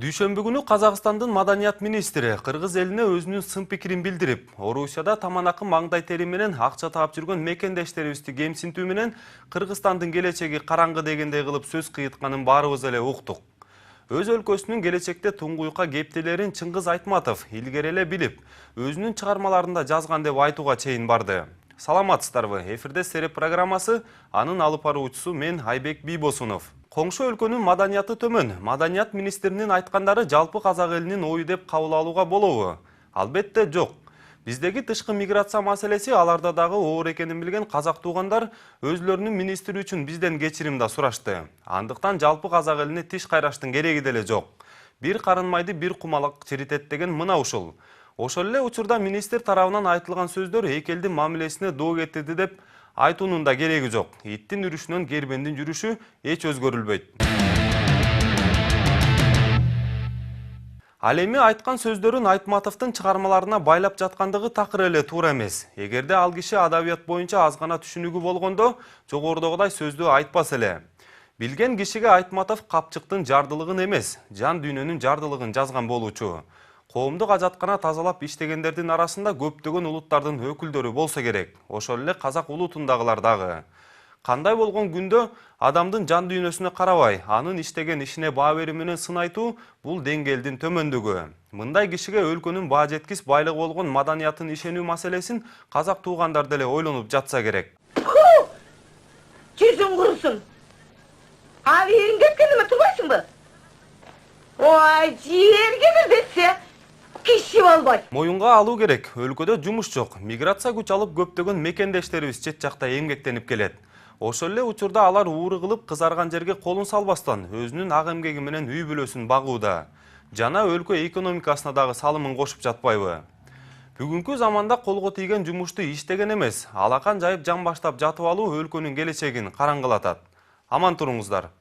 Дүйшөмбү күнү Казакстандын маданият министри кыргыз элине өзүнүн сын пикирин билдирип, Орусияда таманакы маңдай тери менен акча таап жүргөн мекендештерибизди кемсинтүү менен Кыргызстандын келечеги караңгы дегендей кылып сөз кыйытканын баарыбыз эле уктук. Өз өлкөсүнүн келечекте туңгуйка кептелерин Чыңгыз Айтматов илгери эле билип, өзүнүн чыгармаларында жазган деп айтууга чейин барды. Саламатсыздарбы? Эфирде Сереп программасы, анын алып баруучусу мен Айбек Бийбосунов. Коңшу өлкөнүн маданияты төмөн. Маданият министринин айткандары жалпы казак элинин ою деп кабыл алууга болобу? Албетте жок. Биздеги тышкы миграция маселеси аларда дагы оор экенин билген казак туугандар өзлөрүнүн министри үчүн бизден кечирим да сурашты. Андыктан жалпы казак элине тиш кайраштын кереги деле жок. Бир карын майды бир кумалак чиритет деген мына ушул. Ошол эле учурда министр тарабынан айтылган сөздөр эки элдин мамилесине доо кетирди деп айтуунун да кереги жок. Иттин үрүшүнөн кербендин жүрүшү эч өзгөрүлбөйт. Ал эми айткан сөздөрүн Айтматовдун чыгармаларына байлап жаткандыгы такыр эле туура эмес. Эгерде ал киши адабият боюнча аз гана түшүнүгү болгондо, жогорудагыдай сөздү айтпас эле. Билген кишиге Айтматов капчыктын жардылыгын эмес, жан дүйнөнүн жардылыгын жазган болуучу. Коомдук ажаткана тазалап иштегендердин арасында көптөгөн улуттардын өкүлдөрү болсо керек. Ошол эле казак улутундагылар дагы. Кандай болгон күндө адамдын жан дүйнөсүнө карабай, анын иштеген ишине баа берүү менен сынайтуу бул деңгээлдин төмөндүгү. Мындай кишиге өлкөнүн баа жеткис байлыгы болгон маданиятын ишенүү маселесин казак туугандар деле ойлонуп жатса керек. Жүзүң курусун. Ал ериң кеткениме турбайсыңбы? Ой, жерге бир десе киши болбойт. Моюнга алуу керек. Өлкөдө жумуш жок. Миграция күч алып көптөгөн мекендештерибиз чет жакта эмгектенип келет. Ошол эле учурда алар ууру кылып кызарган жерге колун салбастан өзүнүн ак эмгеги менен үй бүлөсүн багууда. Жана өлкө экономикасына дагы салымын кошуп жатпайбы? Бүгүнкү заманда колго тийген жумушту иштеген эмес, алакан жайып жан баштап жатып алуу өлкөнүн келечегин караңгылатат. Аман туруңуздар.